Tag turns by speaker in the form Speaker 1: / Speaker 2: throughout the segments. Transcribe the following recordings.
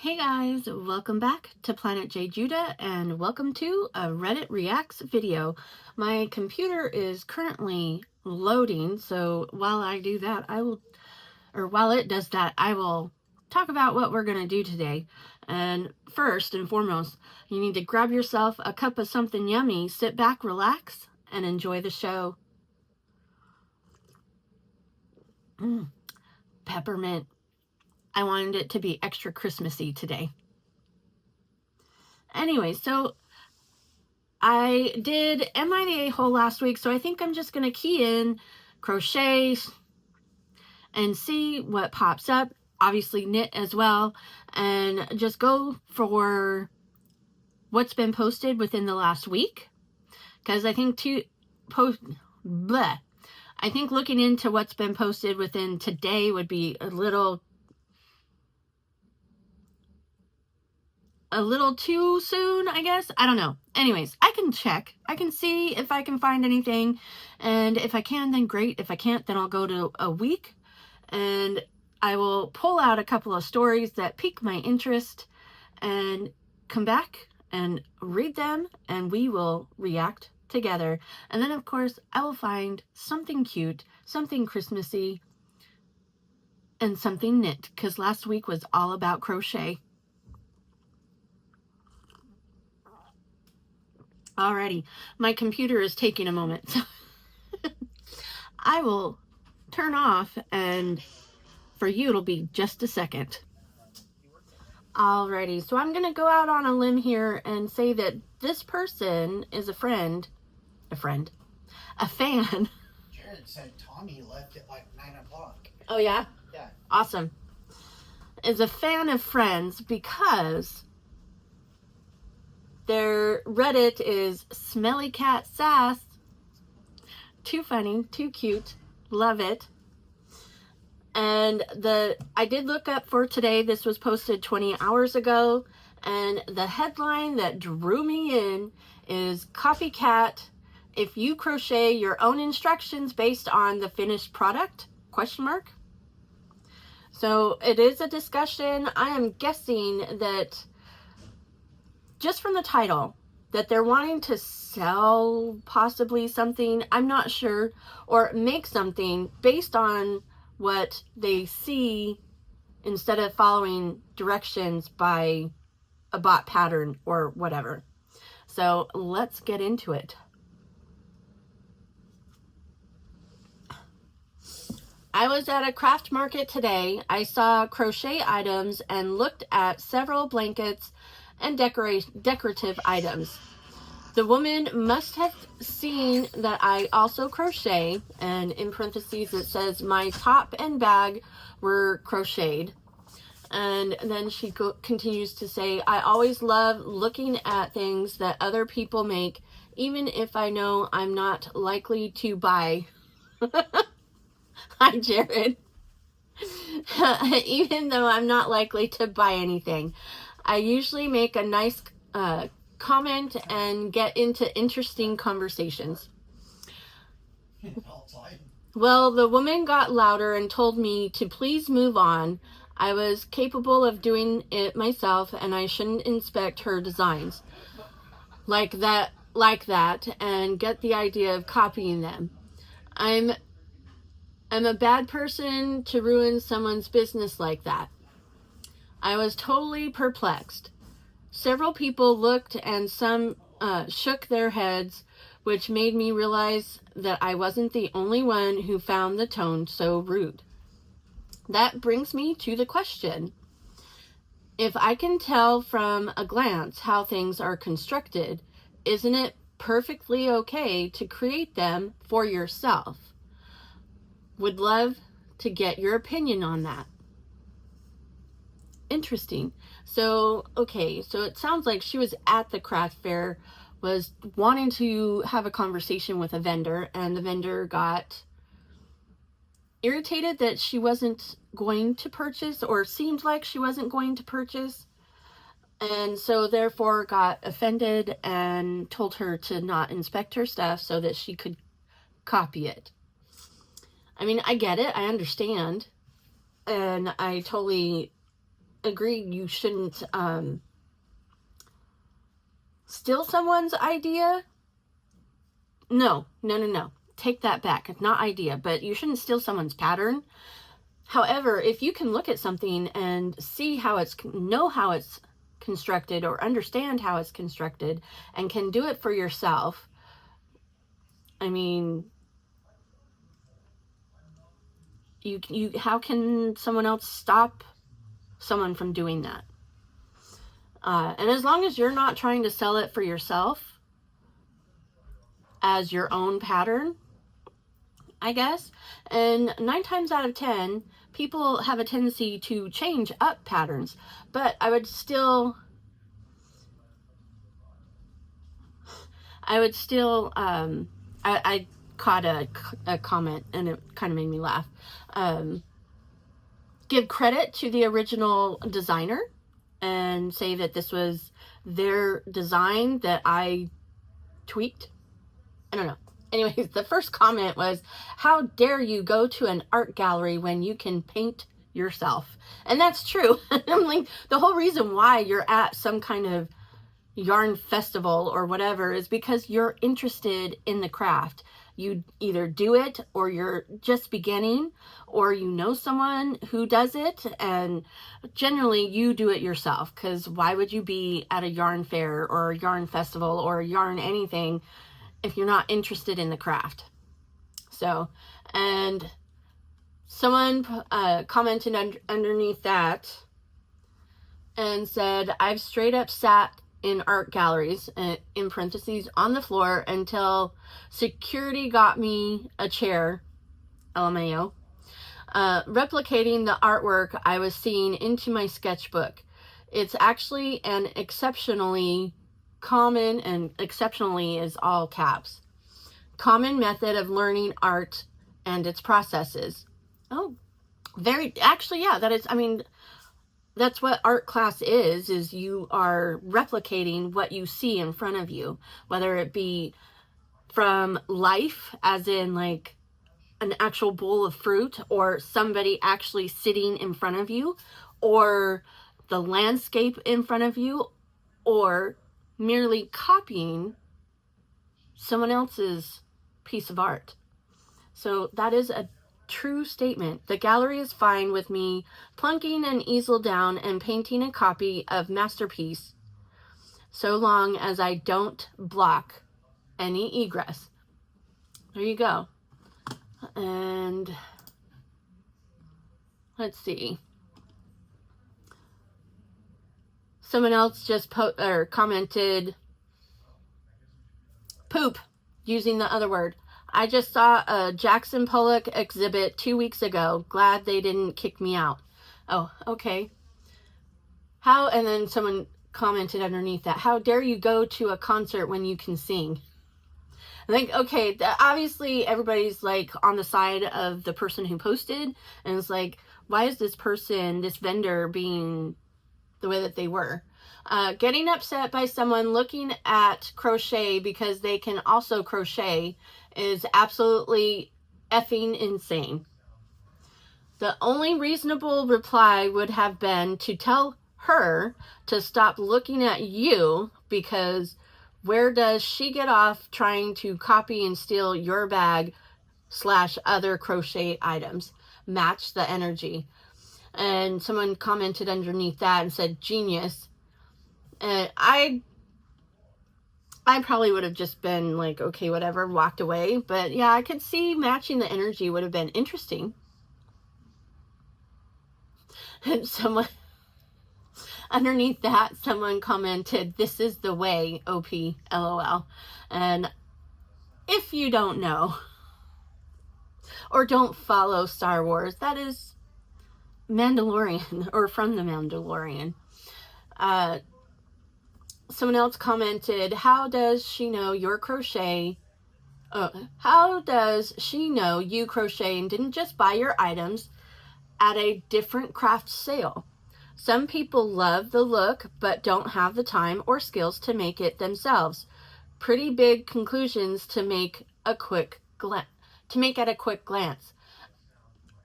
Speaker 1: Hey guys, welcome back to Planet JeJuDa and welcome to a Reddit Reacts video. My computer is currently loading, so while I do that, while it does that, I will talk about what we're going to do today. And first and foremost, you need to grab yourself a cup of something yummy, sit back, relax, and enjoy the show. Peppermint. I wanted it to be extra Christmassy today. Anyway, so I did Am I the A-hole last week, so I think I'm just going to key in crochet and see what pops up. Obviously knit as well, and just go for what's been posted within the last week, because I think I think looking into what's been posted within today would be a little too soon, I guess. I don't know. Anyways, I can check. I can see if I can find anything. And if I can, then great. If I can't, then I'll go to a week. And I will pull out a couple of stories that pique my interest and come back and read them. And we will react together. And then, of course, I will find something cute, something Christmassy, and something knit. Because last week was all about crochet. Alrighty, my computer is taking a moment, so I will turn off, and for you it'll be just a second. Alrighty, so I'm gonna go out on a limb here and say that this person is a fan.
Speaker 2: Jared said Tommy left at like 9 o'clock.
Speaker 1: Oh yeah?
Speaker 2: Yeah.
Speaker 1: Awesome. Is a fan of Friends because their Reddit is Smelly Cat Sass. Too funny, too cute. Love it. And I did look up for today. This was posted 20 hours ago. And the headline that drew me in is Copycat. If you crochet your own instructions based on the finished product? ? So it is a discussion. I am guessing that just from the title, that they're wanting to sell possibly something, I'm not sure, or make something based on what they see instead of following directions by a bot pattern or whatever. So let's get into it. I was at a craft market today. I saw crochet items and looked at several blankets and decorative items. The woman must have seen that I also crochet, and in parentheses it says my top and bag were crocheted. And then she continues to say, I always love looking at things that other people make, even if I know I'm not likely to buy. Hi, Jared. Even though I'm not likely to buy anything, I usually make a nice comment and get into interesting conversations. Well, the woman got louder and told me to please move on. I was capable of doing it myself, and I shouldn't inspect her designs like that and get the idea of copying them. I'm a bad person to ruin someone's business like that. I was totally perplexed. Several people looked and some shook their heads, which made me realize that I wasn't the only one who found the tone so rude. That brings me to the question. If I can tell from a glance how things are constructed, isn't it perfectly okay to create them for yourself? Would love to get your opinion on that. Interesting. So, okay, so it sounds like she was at the craft fair, was wanting to have a conversation with a vendor, and the vendor got irritated that she wasn't going to purchase, or seemed like she wasn't going to purchase, and so therefore got offended and told her to not inspect her stuff so that she could copy it. I mean, I get it, I understand, and I totally agree you shouldn't steal someone's idea. No. Take that back. It's not idea, but you shouldn't steal someone's pattern. However, if you can look at something and see know how it's constructed or understand how it's constructed and can do it for yourself, I mean, how can someone else stop someone from doing that? And as long as you're not trying to sell it for yourself as your own pattern, I guess, and 9 times out of 10, people have a tendency to change up patterns, but I caught a comment and it kind of made me laugh. Give credit to the original designer and say that this was their design that I tweaked. I don't know. Anyways, the first comment was, how dare you go to an art gallery when you can paint yourself? And that's true. I'm like, the whole reason why you're at some kind of yarn festival or whatever is because you're interested in the craft. You either do it or you're just beginning, or you know someone who does it, and generally you do it yourself, because why would you be at a yarn fair or a yarn festival or a yarn anything if you're not interested in the craft? So, and someone commented underneath that and said, I've straight up sat in art galleries, in parentheses, on the floor until security got me a chair, LMAO, replicating the artwork I was seeing into my sketchbook. It's actually an exceptionally common, and exceptionally is all caps, common method of learning art and its processes. Oh, actually, yeah, that is, I mean, that's what art class is you are replicating what you see in front of you, whether it be from life, as in like an actual bowl of fruit, or somebody actually sitting in front of you, or the landscape in front of you, or merely copying someone else's piece of art. So that is a true statement. The gallery is fine with me plunking an easel down and painting a copy of masterpiece, so long as I don't block any egress. There you go. And let's see. Someone else just commented, poop, using the other word. I just saw a Jackson Pollock exhibit 2 weeks ago. Glad they didn't kick me out. Oh, okay. And then someone commented underneath that, how dare you go to a concert when you can sing? I think, okay, obviously everybody's like on the side of the person who posted, and it's like, why is this vendor being the way that they were? Getting upset by someone looking at crochet because they can also crochet is absolutely effing insane. The only reasonable reply would have been to tell her to stop looking at you, because where does she get off trying to copy and steal your bag / other crochet items? Match the energy. And someone commented underneath that and said, genius. And I probably would have just been like, okay, whatever, walked away. But yeah, I could see matching the energy would have been interesting. And someone underneath that, someone commented, this is the way, OP, LOL. And if you don't know or don't follow Star Wars, that is Mandalorian, or from the Mandalorian. Someone else commented, how does she know your crochet? How does she know you crochet and didn't just buy your items at a different craft sale? Some people love the look but don't have the time or skills to make it themselves. Pretty big conclusions to make at a quick glance.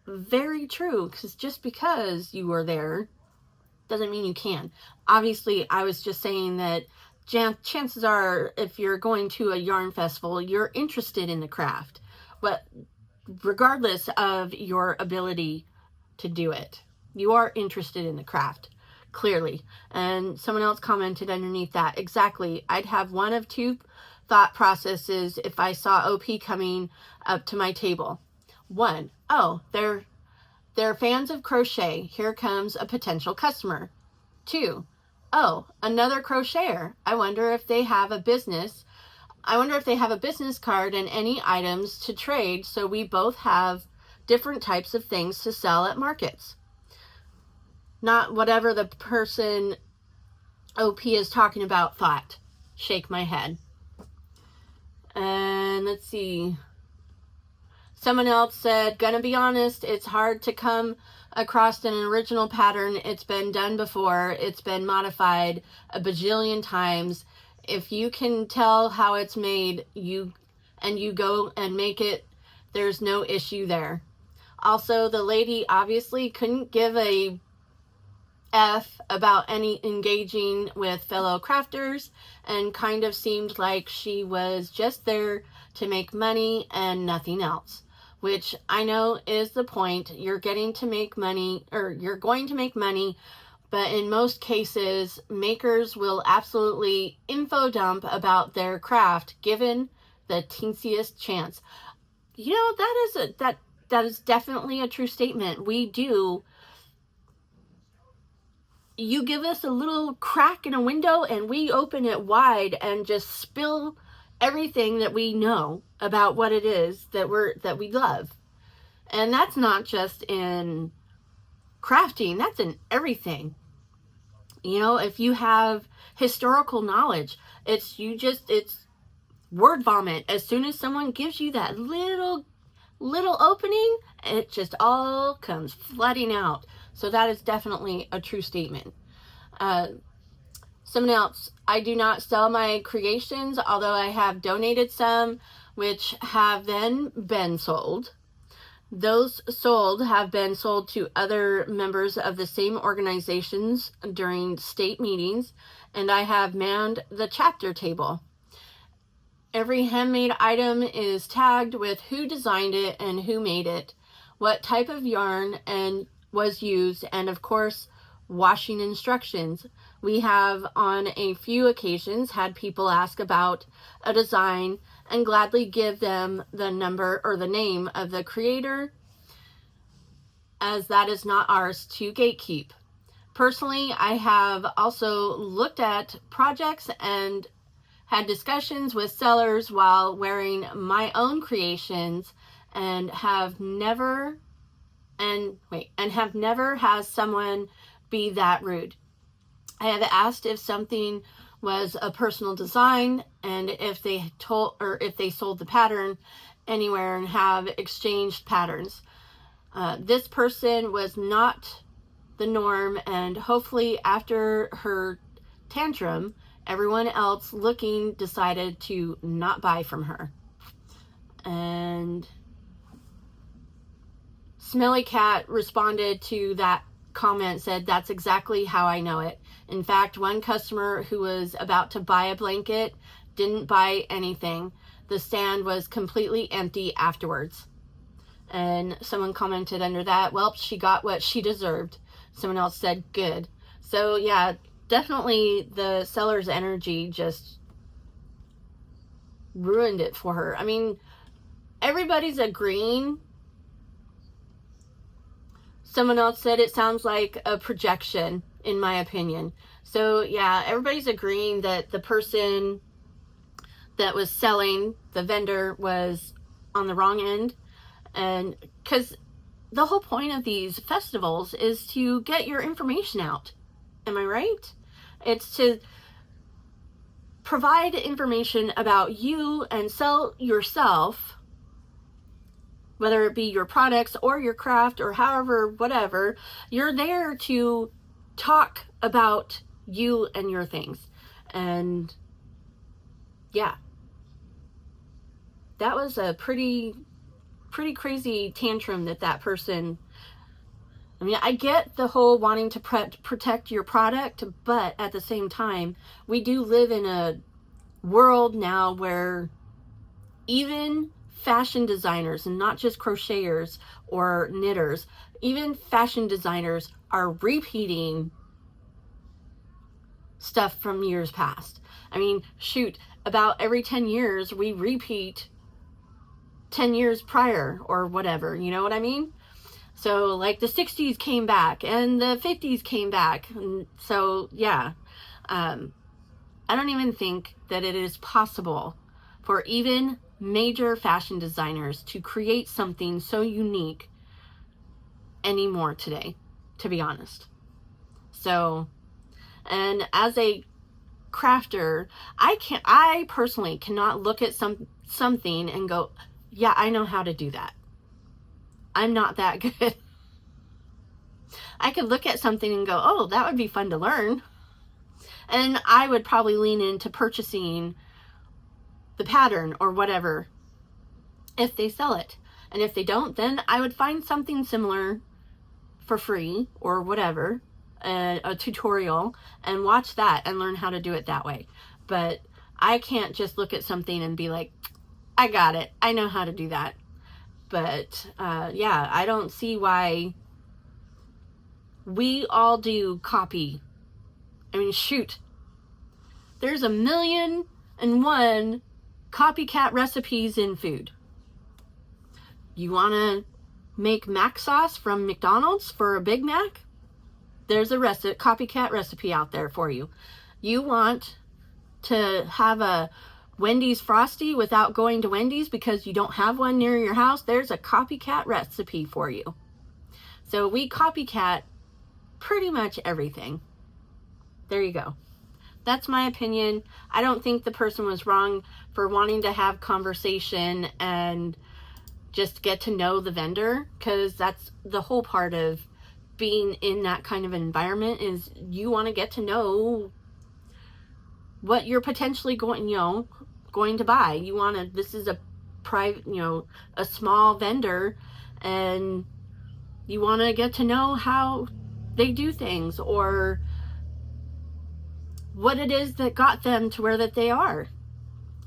Speaker 1: Very true, because just because you were there doesn't mean you can. Obviously, I was just saying that chances are, if you're going to a yarn festival, you're interested in the craft, but regardless of your ability to do it, you are interested in the craft, clearly. And someone else commented underneath that, exactly, I'd have one of two thought processes if I saw OP coming up to my table. One, oh, they're fans of crochet, here comes a potential customer. Two, oh, another crocheter, I wonder if they have a business card and any items to trade, so we both have different types of things to sell at markets. Not whatever the person OP is talking about thought. Shake my head. And let's see. Someone else said, gonna be honest, it's hard to come across an original pattern. It's been done before. It's been modified a bajillion times. If you can tell how it's made, you go and make it, there's no issue there. Also, the lady obviously couldn't give a F about any engaging with fellow crafters, and kind of seemed like she was just there to make money and nothing else, which I know is the point. You're getting to make money, or you're going to make money, but in most cases, makers will absolutely info dump about their craft given the teensiest chance. You know, that is definitely a true statement. We do. You give us a little crack in a window and we open it wide and just spill everything that we know about what it is that we love. And that's not just in crafting, that's in everything. You know, if you have historical knowledge, it's word vomit. As soon as someone gives you that little opening, it just all comes flooding out. So that is definitely a true statement. Someone else, I do not sell my creations, although I have donated some, which have then been sold. Those sold have been sold to other members of the same organizations during state meetings, and I have manned the chapter table. Every handmade item is tagged with who designed it and who made it, what type of yarn and was used, and of course, washing instructions. We have on a few occasions had people ask about a design and gladly give them the number or the name of the creator, as that is not ours to gatekeep. Personally, I have also looked at projects and had discussions with sellers while wearing my own creations, and have never has someone be that rude. I have asked if something was a personal design and if they sold the pattern anywhere and have exchanged patterns. This person was not the norm, and hopefully after her tantrum, everyone else looking decided to not buy from her. And Smelly Cat responded to that comment, said, that's exactly how I know it. In fact, one customer who was about to buy a blanket didn't buy anything. The stand was completely empty afterwards. And someone commented under that, well, she got what she deserved. Someone else said, good. So yeah, definitely the seller's energy just ruined it for her. I mean, everybody's agreeing. Someone else said it sounds like a projection, in my opinion. So yeah, everybody's agreeing that the person that was selling, the vendor, was on the wrong end. And because the whole point of these festivals is to get your information out. Am I right? It's to provide information about you and sell yourself, whether it be your products or your craft or however, whatever. You're there to talk about you and your things. And yeah, that was a pretty crazy tantrum that person I mean, I get the whole wanting to protect your product, but at the same time, we do live in a world now where even fashion designers, and not just crocheters or knitters, even fashion designers are repeating stuff from years past. I mean, shoot, about every 10 years, we repeat 10 years prior or whatever, you know what I mean? So like the 60s came back and the 50s came back. And so yeah, I don't even think that it is possible for even major fashion designers to create something so unique anymore today, to be honest. So, and as a crafter, I personally cannot look at something and go, yeah, I know how to do that. I'm not that good. I could look at something and go, oh, that would be fun to learn. And I would probably lean into purchasing the pattern or whatever if they sell it. And if they don't, then I would find something similar for free or whatever, a tutorial, and watch that and learn how to do it that way. But I can't just look at something and be like, I got it. I know how to do that. But yeah, I don't see why we all do copy. I mean, shoot, there's 1,000,001 copycat recipes in food. You want to make mac sauce from McDonald's for a Big Mac? There's a copycat recipe out there for you. You want to have a Wendy's Frosty without going to Wendy's because you don't have one near your house? There's a copycat recipe for you. So we copycat pretty much everything. There you go. That's my opinion. I don't think the person was wrong for wanting to have conversation and just get to know the vendor, because that's the whole part of being in that kind of environment, is you want to get to know what you're potentially going to buy. You want to, this is a private, a small vendor, and you want to get to know how they do things or what it is that got them to where that they are.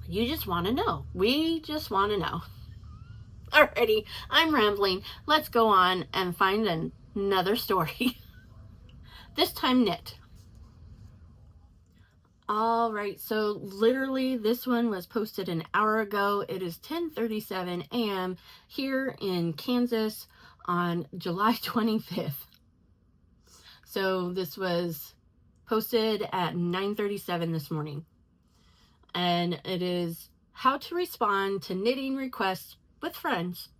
Speaker 1: You just want to know. We just want to know. Alrighty, I'm rambling. Let's go on and find another story. This time knit. All right, so literally this one was posted an hour ago. It is 10:37 a.m. here in Kansas on July 25th. So this was posted at 9:37 this morning. And it is how to respond to knitting requests with friends.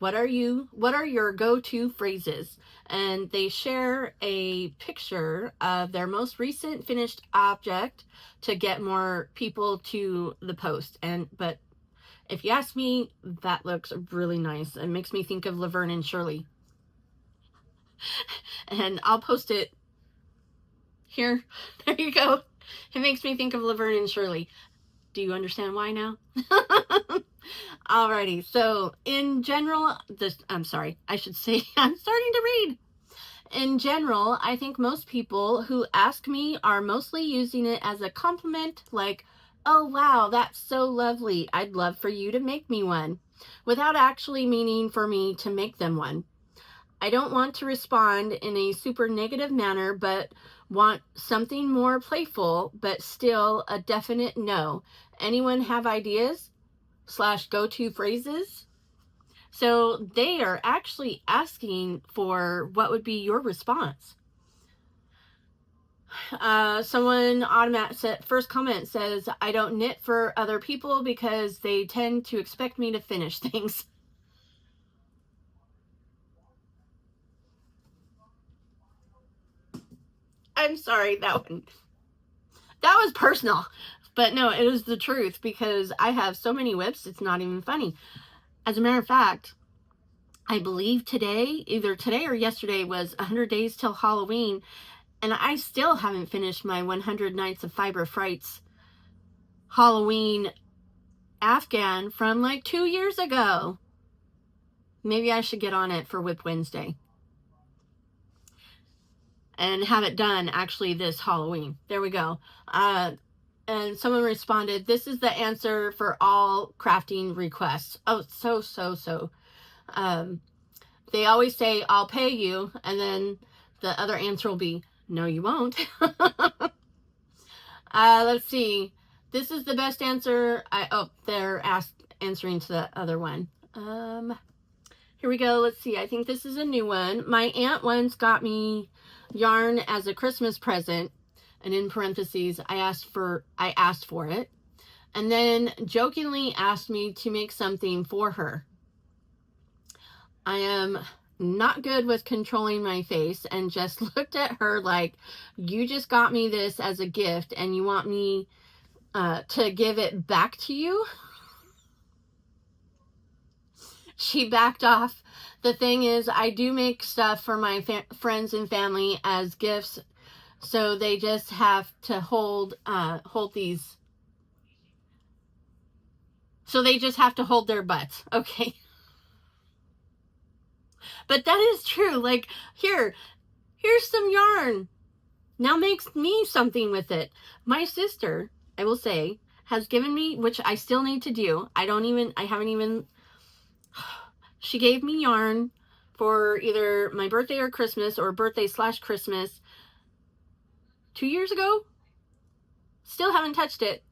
Speaker 1: What are your go-to phrases? And they share a picture of their most recent finished object to get more people to the post. But if you ask me, that looks really nice. It makes me think of Laverne and Shirley. And I'll post it here. There you go. It makes me think of Laverne and Shirley. Do you understand why now? Alrighty, so in general, I'm sorry, I should say I'm starting to read. In general, I think most people who ask me are mostly using it as a compliment, like, oh wow, that's so lovely, I'd love for you to make me one, without actually meaning for me to make them one. I don't want to respond in a super negative manner, but want something more playful, but still a definite no. Anyone have ideas / go-to phrases? So they are actually asking for what would be your response. Someone first comment says, I don't knit for other people because they tend to expect me to finish things. I'm sorry, that was personal. But no, it is the truth, because I have so many whips, it's not even funny. As a matter of fact, I believe either today or yesterday, was 100 days till Halloween, and I still haven't finished my 100 Nights of Fiber Frights Halloween Afghan from like 2 years ago. Maybe I should get on it for Whip Wednesday. and have it done actually this Halloween. There we go. And someone responded, this is the answer for all crafting requests. Oh, so. They always say, I'll pay you. And then the other answer will be, no, you won't. Let's see. This is the best answer. They're answering to the other one. Here we go. Let's see. I think this is a new one. My aunt once got me yarn as a Christmas present, and in parentheses, I asked for it, and then jokingly asked me to make something for her. I am not good with controlling my face and just looked at her like, you just got me this as a gift and you want me to give it back to you? She backed off. The thing is, I do make stuff for my friends and family as gifts, so they just have to hold these. So they just have to hold their butts. Okay. But that is true. Like, here's some yarn. Now make me something with it. My sister, I will say, has given me, which I still need to do. She gave me yarn for either my birthday or Christmas, or birthday/Christmas 2 years ago. Still haven't touched it.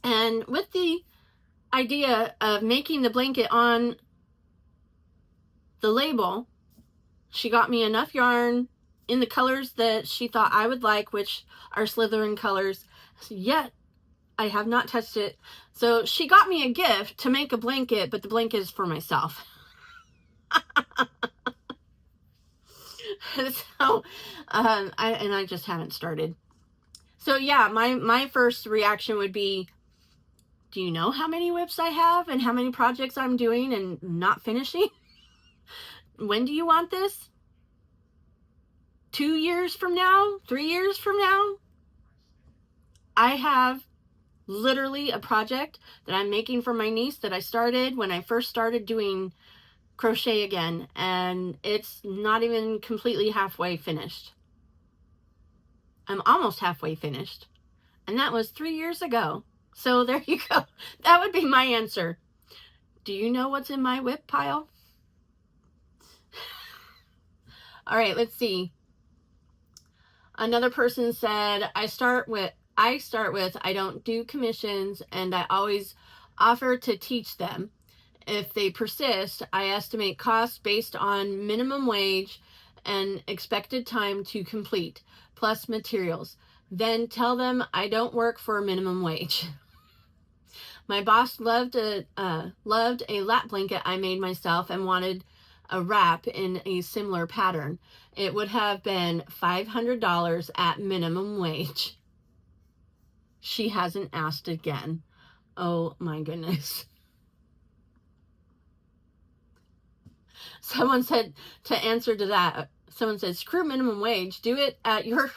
Speaker 1: And with the idea of making the blanket on the label, she got me enough yarn in the colors that she thought I would like, which are Slytherin colors. Yet I have not touched it. So she got me a gift to make a blanket, but the blanket is for myself. So I just haven't started. So yeah, my first reaction would be, do you know how many whips I have and how many projects I'm doing and not finishing? When do you want this? 2 years from now? 3 years from now? I have literally a project that I'm making for my niece that I started when I first started doing crochet again, and it's not even completely halfway finished. I'm almost halfway finished, and that was 3 years ago. So there you go. That would be my answer. Do you know what's in my whip pile? All right, let's see. Another person said, I start with I don't do commissions, and I always offer to teach them. If they persist, I estimate costs based on minimum wage and expected time to complete, plus materials. Then tell them I don't work for a minimum wage. My boss loved a lap blanket I made myself and wanted a wrap in a similar pattern. It would have been $500 at minimum wage. She hasn't asked again. Oh my goodness. Someone said, to answer to that, someone said, screw minimum wage. Do it at your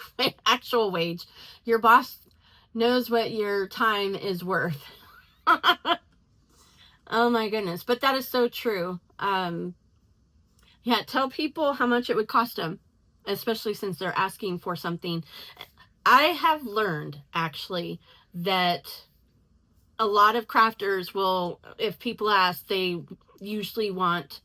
Speaker 1: actual wage. Your boss knows what your time is worth. Oh my goodness. But that is so true. Yeah, tell people how much it would cost them, especially since they're asking for something. I have learned, actually, that a lot of crafters will, if people ask, they usually want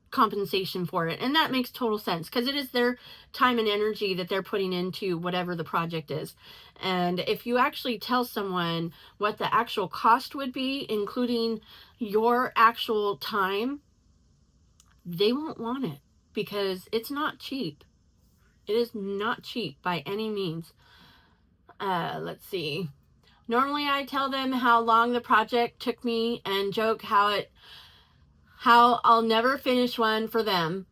Speaker 1: compensation for it. And that makes total sense, because it is their time and energy that they're putting into whatever the project is. And if you actually tell someone what the actual cost would be, including your actual time, they won't want it, because it's not cheap. It is not cheap by any means. Let's see. Normally I tell them how long the project took me and joke how I'll never finish one for them.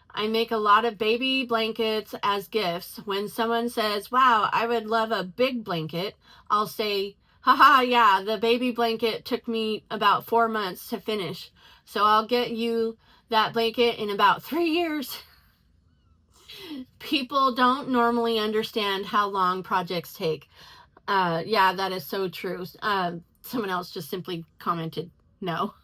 Speaker 1: I make a lot of baby blankets as gifts. When someone says, wow, I would love a big blanket, I'll say, haha, yeah, the baby blanket took me about 4 months to finish. So I'll get you that blanket in about 3 years. People don't normally understand how long projects take. Yeah, that is so true. Someone else just simply commented, no.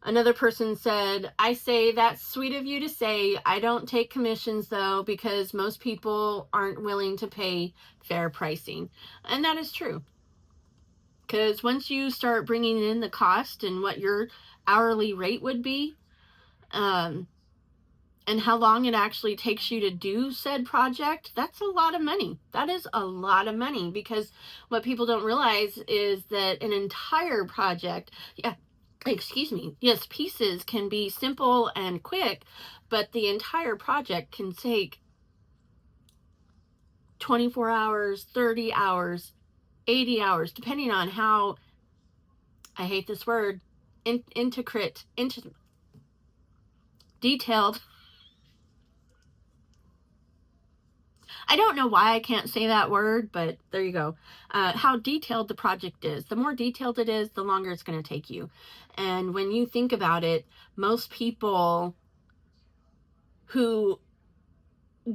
Speaker 1: Another person said, I say that's sweet of you to say. I don't take commissions though, because most people aren't willing to pay fair pricing. And that is true. Because once you start bringing in the cost and what your hourly rate would be, and how long it actually takes you to do said project, that's a lot of money. That is a lot of money, because what people don't realize is that an entire project, yes, pieces can be simple and quick, but the entire project can take 24 hours, 30 hours, 80 hours, depending on how, I hate this word, detailed. I don't know why I can't say that word, but there you go. How detailed the project is. The more detailed it is, the longer it's going to take you. And when you think about it, most people who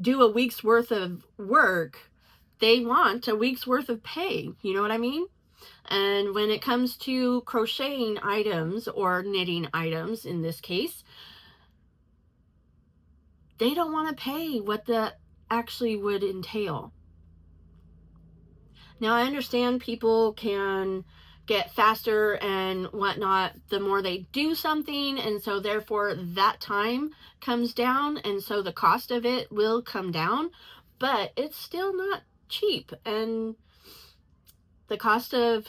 Speaker 1: do a week's worth of work, they want a week's worth of pay. You know what I mean? And when it comes to crocheting items or knitting items, in this case, they don't want to pay what that actually would entail. Now, I understand people can get faster and whatnot the more they do something, and so therefore that time comes down, and so the cost of it will come down, but it's still not cheap, and the cost of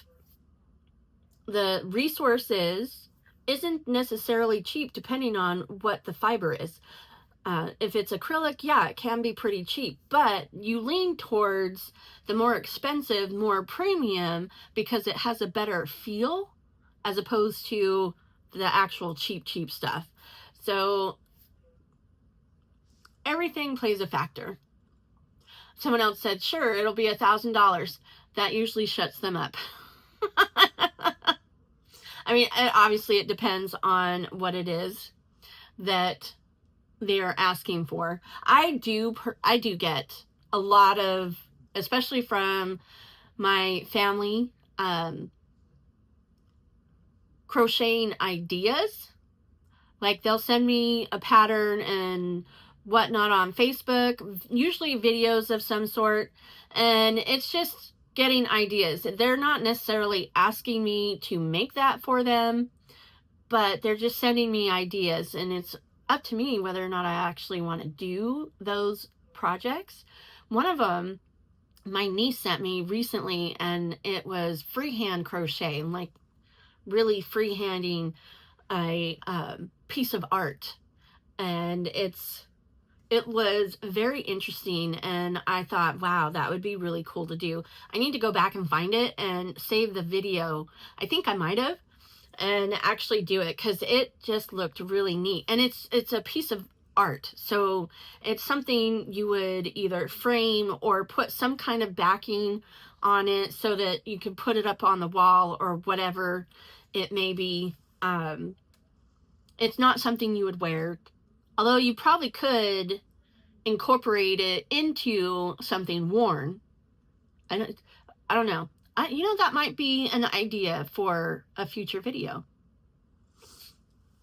Speaker 1: the resources isn't necessarily cheap depending on what the fiber is. If it's acrylic, yeah, it can be pretty cheap, but you lean towards the more expensive, more premium, because it has a better feel as opposed to the actual cheap stuff. So everything plays a factor. Someone else said, sure, it'll be $1,000. That usually shuts them up. I mean, obviously it depends on what it is that they're asking for. I do get a lot of, especially from my family, crocheting ideas. Like, they'll send me a pattern and whatnot on Facebook, usually videos of some sort, and it's just getting ideas. They're not necessarily asking me to make that for them, but they're just sending me ideas, and it's up to me whether or not I actually want to do those projects. One of them, my niece sent me recently, and it was freehand crochet, like really freehanding a piece of art, and it was very interesting, and I thought, wow, that would be really cool to do. I need to go back and find it and save the video. I think I might have, and actually do it, because it just looked really neat. And it's a piece of art, so it's something you would either frame or put some kind of backing on it so that you can put it up on the wall or whatever it may be. It's not something you would wear, although you probably could incorporate it into something worn. I don't know. That might be an idea for a future video.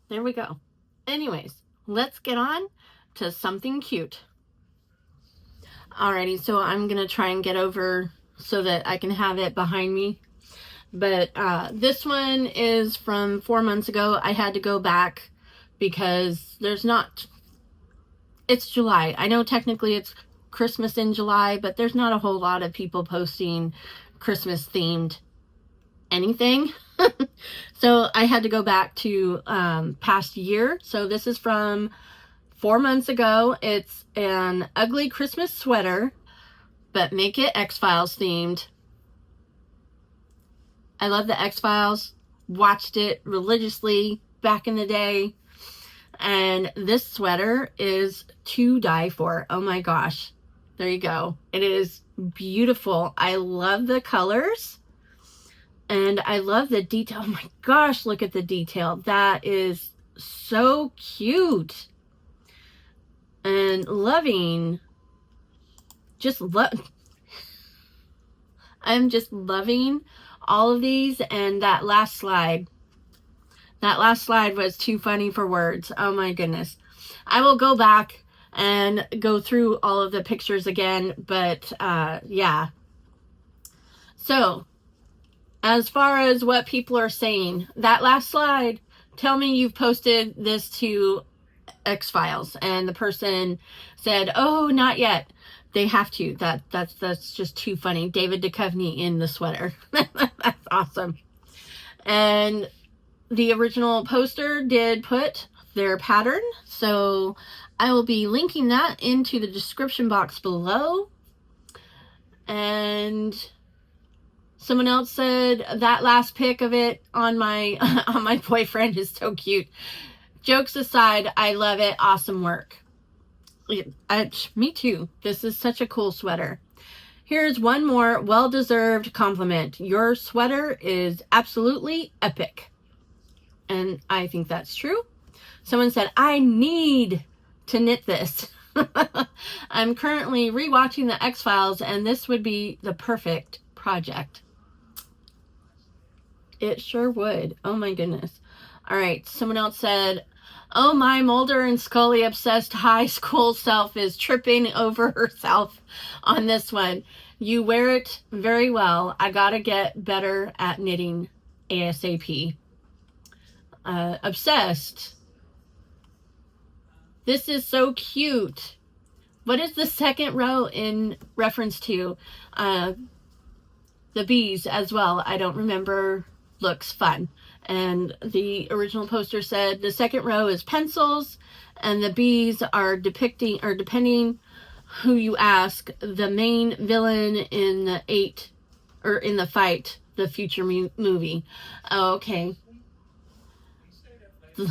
Speaker 1: There we go. Anyways, let's get on to something cute. Alrighty, so I'm going to try and get over so that I can have it behind me. But this one is from 4 months ago. I had to go back because it's July. I know technically it's Christmas in July, but there's not a whole lot of people posting Christmas themed anything. So I had to go back to past year. So this is from 4 months ago. It's an ugly Christmas sweater, but make it X-Files themed. I love the X-Files. Watched it religiously back in the day. And this sweater is to die for. Oh my gosh. There you go. It is beautiful. I love the colors. And I love the detail. Oh my gosh, look at the detail. That is so cute. And loving. I'm just loving all of these. And that last slide. That last slide was too funny for words. Oh my goodness. I will go back and go through all of the pictures again, but yeah. So, as far as what people are saying, that last slide, tell me you've posted this to X-Files, and the person said, oh, not yet. They have to. That's just too funny. David Duchovny in the sweater. That's awesome. And the original poster did put their pattern, so I will be linking that into the description box below. And someone else said that last pic of it on my on my boyfriend is so cute. Jokes aside, I love it. Awesome work. Me too. This is such a cool sweater. Here's one more well-deserved compliment. Your sweater is absolutely epic. And I think that's true. Someone said, I need to knit this. I'm currently rewatching the X-Files, and this would be the perfect project. It sure would. Oh my goodness. All right. Someone else said, oh, my Mulder and Scully obsessed high school self is tripping over herself on this one. You wear it very well. I gotta get better at knitting ASAP. Obsessed. This is so cute. What is the second row in reference to? The bees as well. I don't remember. Looks fun. And the original poster said the second row is pencils, and the bees are depicting, or depending who you ask, the main villain in the fight, the future movie. Okay.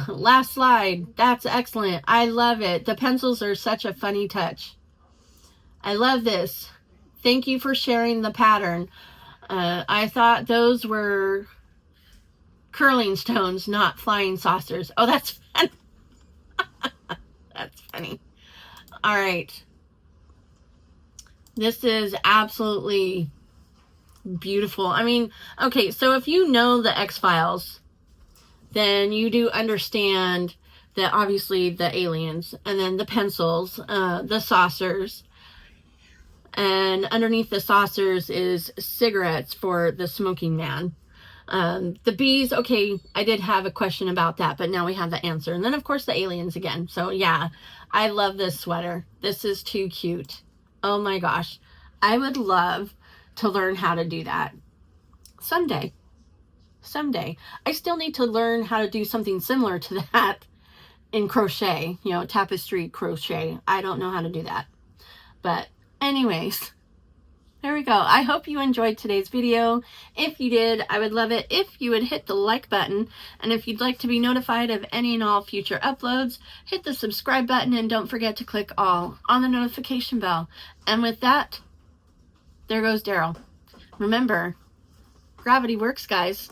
Speaker 1: Last slide. That's excellent. I love it. The pencils are such a funny touch. I love this. Thank you for sharing the pattern. I thought those were curling stones, not flying saucers. Oh, that's fun. That's funny. All right. This is absolutely beautiful. I mean, okay, so if you know the X-Files, then you do understand that obviously the aliens, and then the pencils, the saucers, and underneath the saucers is cigarettes for the smoking man. The bees, okay, I did have a question about that, but now we have the answer. And then, of course, the aliens again. So, yeah, I love this sweater. This is too cute. Oh, my gosh. I would love to learn how to do that someday. Someday. I still need to learn how to do something similar to that in crochet, you know, tapestry crochet. I don't know how to do that. But anyways, there we go. I hope you enjoyed today's video. If you did, I would love it if you would hit the like button. And if you'd like to be notified of any and all future uploads, hit the subscribe button and don't forget to click all on the notification bell. And with that, there goes Darrel. Remember, gravity works, guys.